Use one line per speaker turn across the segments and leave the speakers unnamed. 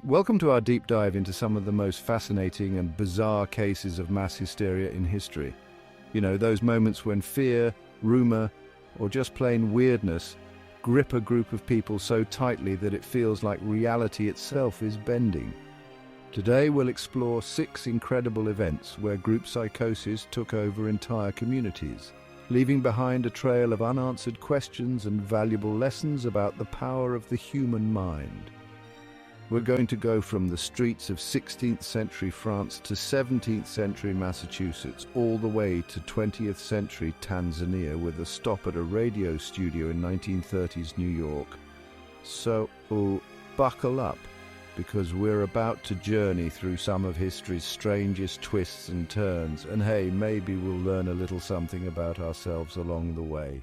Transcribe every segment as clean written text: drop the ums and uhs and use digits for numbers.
Welcome to our deep dive into some of the most fascinating and bizarre cases of mass hysteria in history. You know, those moments when fear, rumor, or just plain weirdness grip a group of people so tightly that it feels like reality itself is bending. Today we'll explore 6 incredible events where group psychosis took over entire communities, leaving behind a trail of unanswered questions and valuable lessons about the power of the human mind. We're going to go from the streets of 16th century France to 17th century Massachusetts, all the way to 20th century Tanzania, with a stop at a radio studio in 1930s New York. So, buckle up, because we're about to journey through some of history's strangest twists and turns, and hey, maybe we'll learn a little something about ourselves along the way.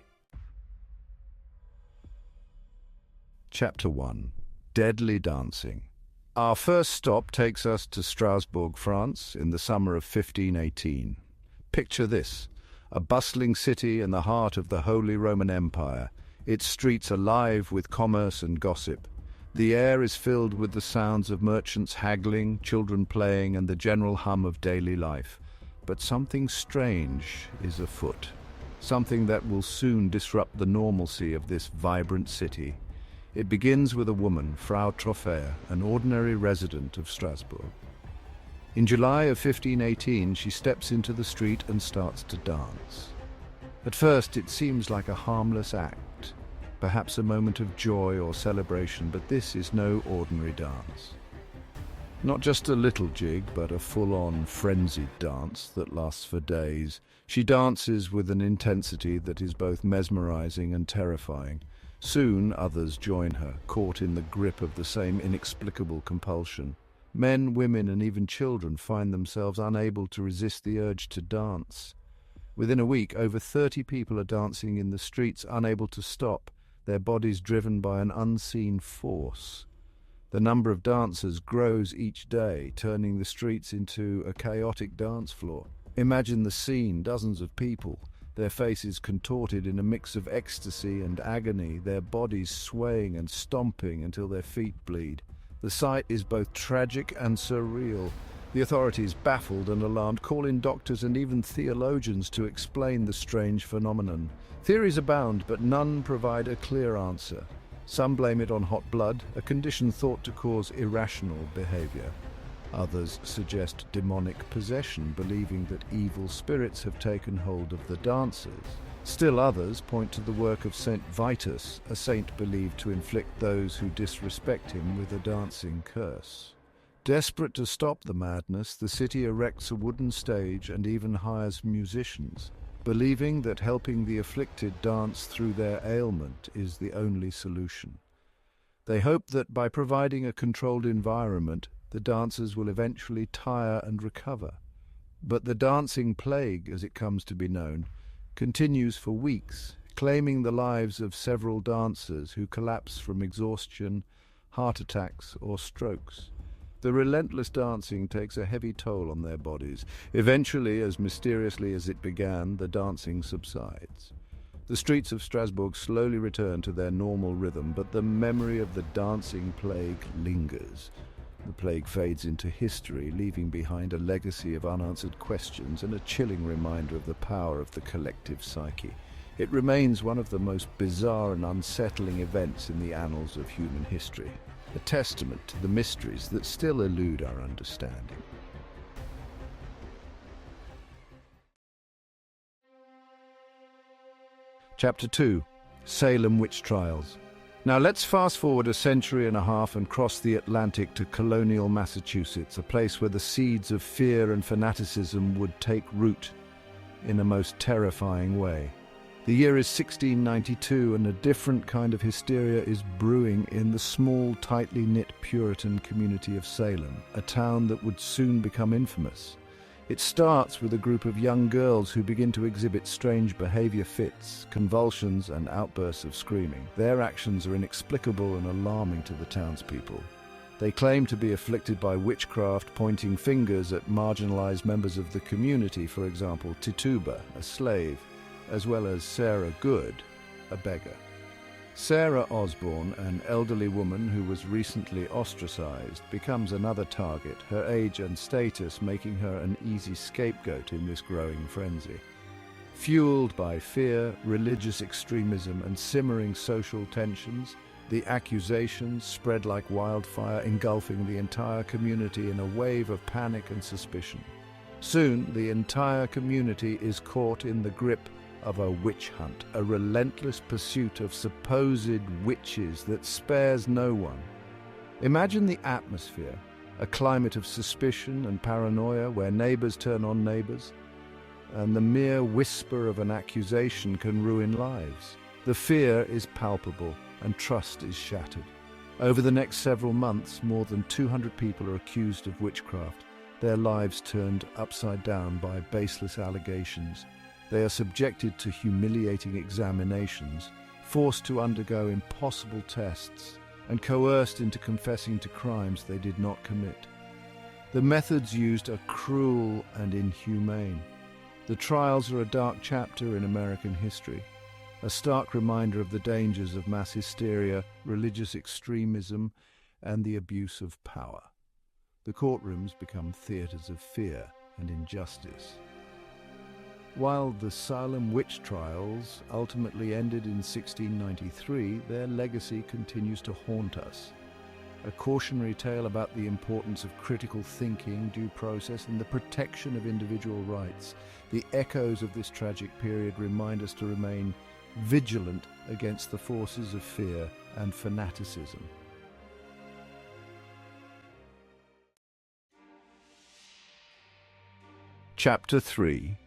Chapter 1. Deadly dancing. Our first stop takes us to Strasbourg, France, in the summer of 1518. Picture this, a bustling city in the heart of the Holy Roman Empire, its streets alive with commerce and gossip. The air is filled with the sounds of merchants haggling, children playing, and the general hum of daily life. But something strange is afoot, something that will soon disrupt the normalcy of this vibrant city. It begins with a woman, Frau Troffea, an ordinary resident of Strasbourg. In July of 1518, she steps into the street and starts to dance. At first, it seems like a harmless act, perhaps a moment of joy or celebration, but this is no ordinary dance. Not just a little jig, but a full-on, frenzied dance that lasts for days. She dances with an intensity that is both mesmerizing and terrifying. Soon others join her, caught in the grip of the same inexplicable compulsion. Men, women, and even children find themselves unable to resist the urge to dance. Within a week, over 30 people are dancing in the streets, unable to stop, their bodies driven by an unseen force. The number of dancers grows each day, turning the streets into a chaotic dance floor. Imagine the scene, dozens of people, their faces contorted in a mix of ecstasy and agony, their bodies swaying and stomping until their feet bleed. The sight is both tragic and surreal. The authorities, baffled and alarmed, call in doctors and even theologians to explain the strange phenomenon. Theories abound, but none provide a clear answer. Some blame it on hot blood, a condition thought to cause irrational behavior. Others suggest demonic possession, believing that evil spirits have taken hold of the dancers. Still others point to the work of Saint Vitus, a saint believed to inflict those who disrespect him with a dancing curse. Desperate to stop the madness, the city erects a wooden stage and even hires musicians, believing that helping the afflicted dance through their ailment is the only solution. They hope that by providing a controlled environment, the dancers will eventually tire and recover. But the dancing plague, as it comes to be known, continues for weeks, claiming the lives of several dancers who collapse from exhaustion, heart attacks, or strokes. The relentless dancing takes a heavy toll on their bodies. Eventually, as mysteriously as it began, the dancing subsides. The streets of Strasbourg slowly return to their normal rhythm, but the memory of the dancing plague lingers. The plague fades into history, leaving behind a legacy of unanswered questions and a chilling reminder of the power of the collective psyche. It remains one of the most bizarre and unsettling events in the annals of human history, a testament to the mysteries that still elude our understanding. Chapter 2. Salem Witch Trials. Now let's fast forward a century and a half and cross the Atlantic to colonial Massachusetts, a place where the seeds of fear and fanaticism would take root in a most terrifying way. The year is 1692, and a different kind of hysteria is brewing in the small, tightly knit Puritan community of Salem, a town that would soon become infamous. It starts with a group of young girls who begin to exhibit strange behavior, fits, convulsions, and outbursts of screaming. Their actions are inexplicable and alarming to the townspeople. They claim to be afflicted by witchcraft, pointing fingers at marginalized members of the community, for example, Tituba, a slave, as well as Sarah Good, a beggar. Sarah Osborne, an elderly woman who was recently ostracized, becomes another target, her age and status making her an easy scapegoat in this growing frenzy. Fueled by fear, religious extremism, and simmering social tensions, the accusations spread like wildfire, engulfing the entire community in a wave of panic and suspicion. Soon, the entire community is caught in the grip of a witch hunt, a relentless pursuit of supposed witches that spares no one. Imagine the atmosphere, a climate of suspicion and paranoia where neighbors turn on neighbors, and the mere whisper of an accusation can ruin lives. The fear is palpable and trust is shattered. Over the next several months, more than 200 people are accused of witchcraft, their lives turned upside down by baseless allegations. They are subjected to humiliating examinations, forced to undergo impossible tests, and coerced into confessing to crimes they did not commit. The methods used are cruel and inhumane. The trials are a dark chapter in American history, a stark reminder of the dangers of mass hysteria, religious extremism, and the abuse of power. The courtrooms become theaters of fear and injustice. While the Salem witch trials ultimately ended in 1693, their legacy continues to haunt us. A cautionary tale about the importance of critical thinking, due process, and the protection of individual rights. The echoes of this tragic period remind us to remain vigilant against the forces of fear and fanaticism. Chapter 3.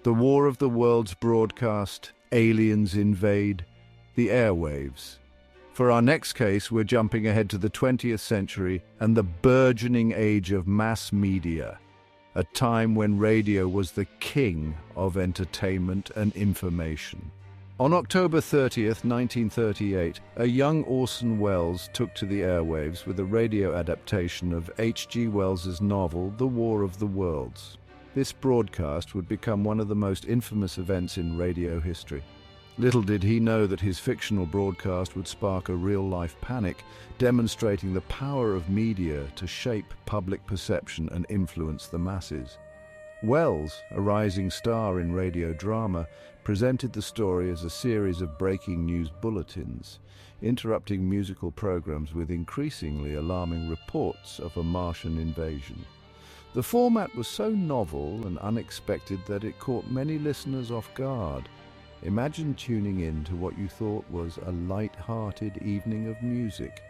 The War of the Worlds broadcast, aliens invade, the airwaves. For our next case, we're jumping ahead to the 20th century and the burgeoning age of mass media, a time when radio was the king of entertainment and information. On October 30th, 1938, a young Orson Welles took to the airwaves with a radio adaptation of H.G. Wells's novel The War of the Worlds. This broadcast would become one of the most infamous events in radio history. Little did he know that his fictional broadcast would spark a real-life panic, demonstrating the power of media to shape public perception and influence the masses. Welles, a rising star in radio drama, presented the story as a series of breaking news bulletins, interrupting musical programs with increasingly alarming reports of a Martian invasion. The format was so novel and unexpected that it caught many listeners off guard. Imagine tuning in to what you thought was a light-hearted evening of music,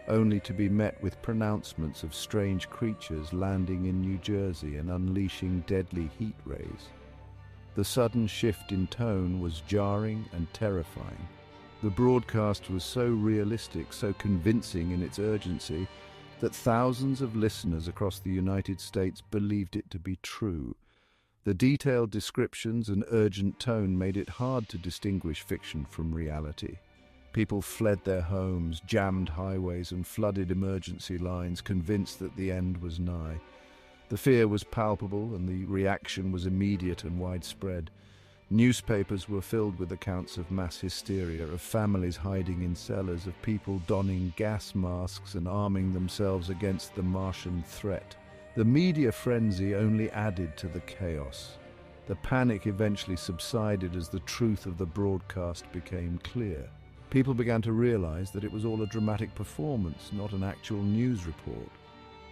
only to be met with pronouncements of strange creatures landing in New Jersey and unleashing deadly heat rays. The sudden shift in tone was jarring and terrifying. The broadcast was so realistic, so convincing in its urgency, that thousands of listeners across the United States believed it to be true. The detailed descriptions and urgent tone made it hard to distinguish fiction from reality. People fled their homes, jammed highways, and flooded emergency lines, convinced that the end was nigh. The fear was palpable, and the reaction was immediate and widespread. Newspapers were filled with accounts of mass hysteria, of families hiding in cellars, of people donning gas masks and arming themselves against the Martian threat. The media frenzy only added to the chaos. The panic eventually subsided as the truth of the broadcast became clear. People began to realize that it was all a dramatic performance, not an actual news report.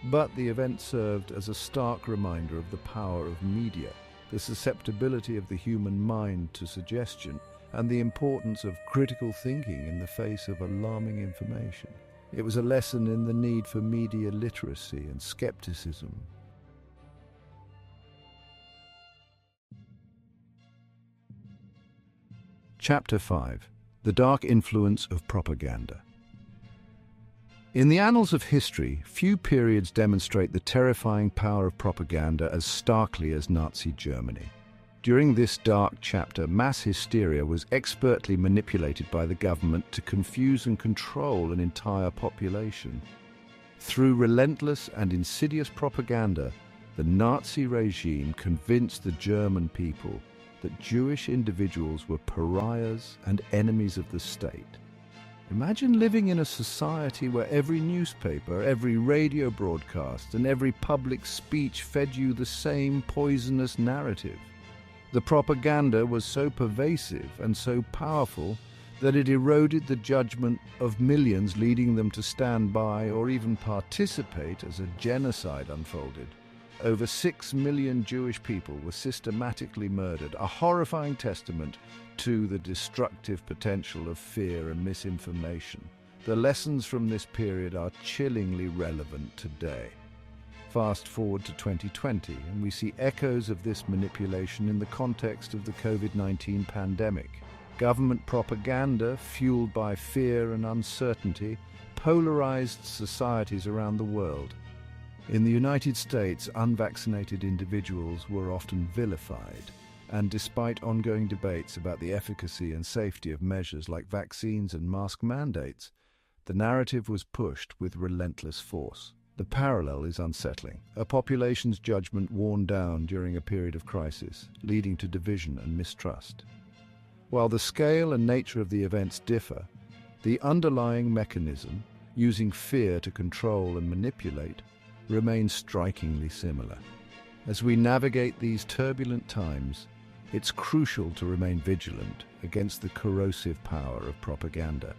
But the event served as a stark reminder of the power of media, the susceptibility of the human mind to suggestion, and the importance of critical thinking in the face of alarming information. It was a lesson in the need for media literacy and skepticism. Chapter 5. The Dark Influence of Propaganda. In the annals of history, few periods demonstrate the terrifying power of propaganda as starkly as Nazi Germany. During this dark chapter, mass hysteria was expertly manipulated by the government to confuse and control an entire population. Through relentless and insidious propaganda, the Nazi regime convinced the German people that Jewish individuals were pariahs and enemies of the state. Imagine living in a society where every newspaper, every radio broadcast, and every public speech fed you the same poisonous narrative. The propaganda was so pervasive and so powerful that it eroded the judgment of millions, leading them to stand by or even participate as a genocide unfolded. Over 6 million Jewish people were systematically murdered, a horrifying testament to the destructive potential of fear and misinformation. The lessons from this period are chillingly relevant today. Fast forward to 2020, and we see echoes of this manipulation in the context of the COVID-19 pandemic. Government propaganda, fueled by fear and uncertainty, polarized societies around the world. In the United States, unvaccinated individuals were often vilified, and despite ongoing debates about the efficacy and safety of measures like vaccines and mask mandates, the narrative was pushed with relentless force. The parallel is unsettling. A population's judgment worn down during a period of crisis, leading to division and mistrust. While the scale and nature of the events differ, the underlying mechanism, using fear to control and manipulate, remains strikingly similar. As we navigate these turbulent times, it's crucial to remain vigilant against the corrosive power of propaganda.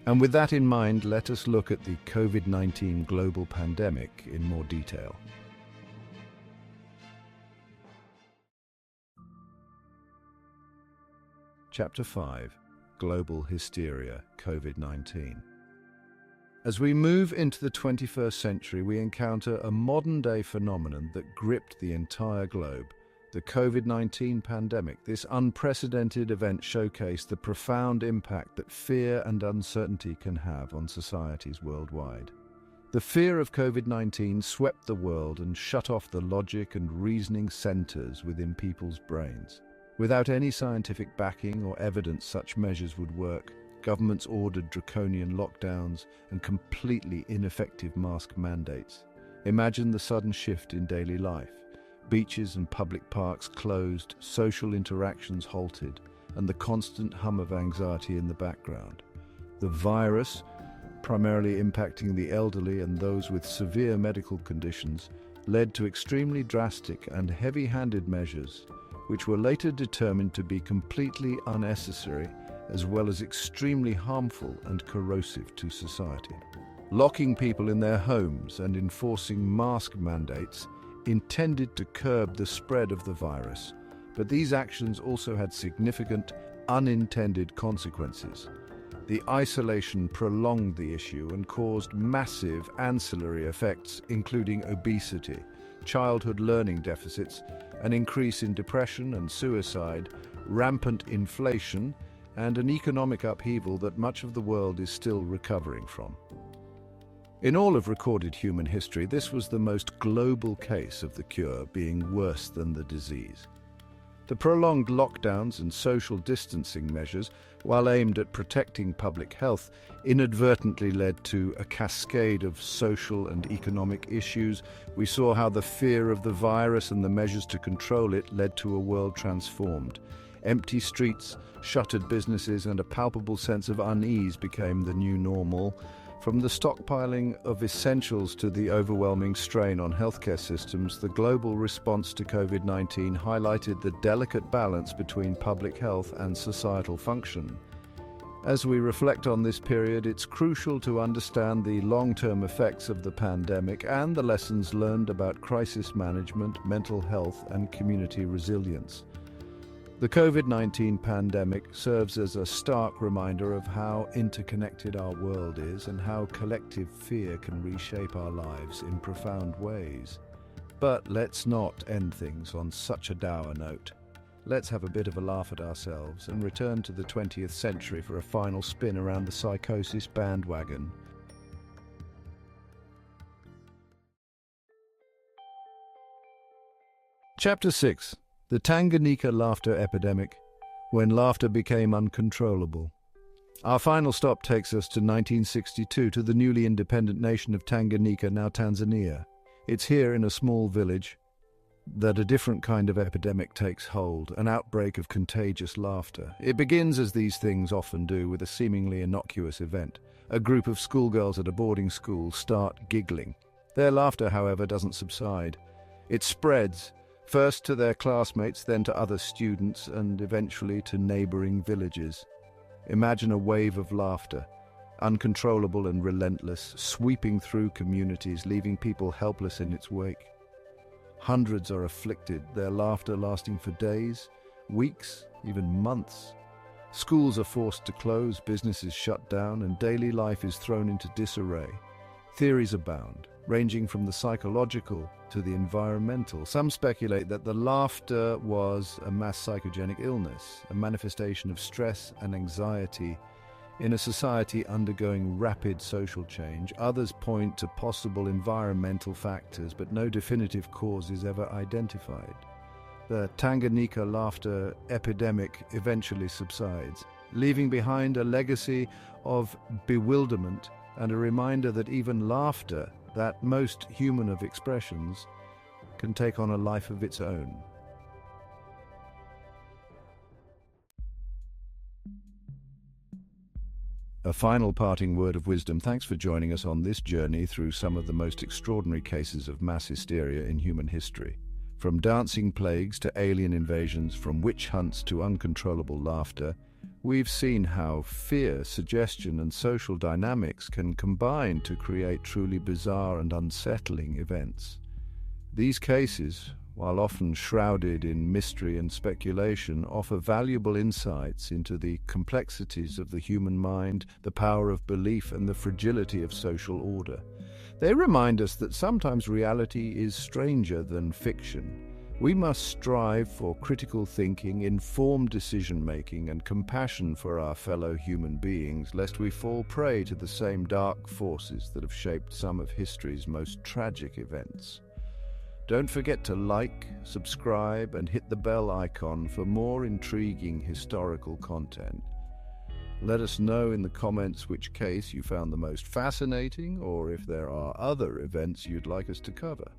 And with that in mind, let us look at the COVID-19 global pandemic in more detail. Chapter 5: Global Hysteria, COVID-19. As we move into the 21st century, we encounter a modern-day phenomenon that gripped the entire globe: the COVID-19 pandemic. This unprecedented event showcased the profound impact that fear and uncertainty can have on societies worldwide. The fear of COVID-19 swept the world and shut off the logic and reasoning centers within people's brains. Without any scientific backing or evidence such measures would work, governments ordered draconian lockdowns and completely ineffective mask mandates. Imagine the sudden shift in daily life. Beaches and public parks closed, social interactions halted, and the constant hum of anxiety in the background. The virus, primarily impacting the elderly and those with severe medical conditions, led to extremely drastic and heavy-handed measures, which were later determined to be completely unnecessary, as well as extremely harmful and corrosive to society. Locking people in their homes and enforcing mask mandates intended to curb the spread of the virus, but these actions also had significant unintended consequences. The isolation prolonged the issue and caused massive ancillary effects, including obesity, childhood learning deficits, an increase in depression and suicide, rampant inflation, and an economic upheaval that much of the world is still recovering from. In all of recorded human history, this was the most global case of the cure being worse than the disease. The prolonged lockdowns and social distancing measures, while aimed at protecting public health, inadvertently led to a cascade of social and economic issues. We saw how the fear of the virus and the measures to control it led to a world transformed. Empty streets, shuttered businesses, and a palpable sense of unease became the new normal. From the stockpiling of essentials to the overwhelming strain on healthcare systems, the global response to COVID-19 highlighted the delicate balance between public health and societal function. As we reflect on this period, it's crucial to understand the long-term effects of the pandemic and the lessons learned about crisis management, mental health, and community resilience. The COVID-19 pandemic serves as a stark reminder of how interconnected our world is and how collective fear can reshape our lives in profound ways. But let's not end things on such a dour note. Let's have a bit of a laugh at ourselves and return to the 20th century for a final spin around the Psychosis bandwagon. Chapter 6: The Tanganica Laughter Epidemic, when laughter became uncontrollable. Our final stop takes us to 1962, to the newly independent nation of Tanganica, now Tanzania. It's here, in a small village, that a different kind of epidemic takes hold, an outbreak of contagious laughter. It begins, as these things often do, with a seemingly innocuous event. A group of schoolgirls at a boarding school start giggling. Their laughter, however, doesn't subside. It spreads, first to their classmates, then to other students, and eventually to neighboring villages. Imagine a wave of laughter, uncontrollable and relentless, sweeping through communities, leaving people helpless in its wake. Hundreds are afflicted, their laughter lasting for days, weeks, even months. Schools are forced to close, businesses shut down, and daily life is thrown into disarray. Theories abound, ranging from the psychological to the environmental. Some speculate that the laughter was a mass psychogenic illness, a manifestation of stress and anxiety in a society undergoing rapid social change. Others point to possible environmental factors, but no definitive cause is ever identified. The Tanganica laughter epidemic eventually subsides, leaving behind a legacy of bewilderment and a reminder that even laughter, that most human of expressions, can take on a life of its own. A final parting word of wisdom. Thanks for joining us on this journey through some of the most extraordinary cases of mass hysteria in human history. From dancing plagues to alien invasions, from witch hunts to uncontrollable laughter, we've seen how fear, suggestion, and social dynamics can combine to create truly bizarre and unsettling events. These cases, while often shrouded in mystery and speculation, offer valuable insights into the complexities of the human mind, the power of belief, and the fragility of social order. They remind us that sometimes reality is stranger than fiction. We must strive for critical thinking, informed decision-making, and compassion for our fellow human beings, lest we fall prey to the same dark forces that have shaped some of history's most tragic events. Don't forget to like, subscribe, and hit the bell icon for more intriguing historical content. Let us know in the comments which case you found the most fascinating, or if there are other events you'd like us to cover.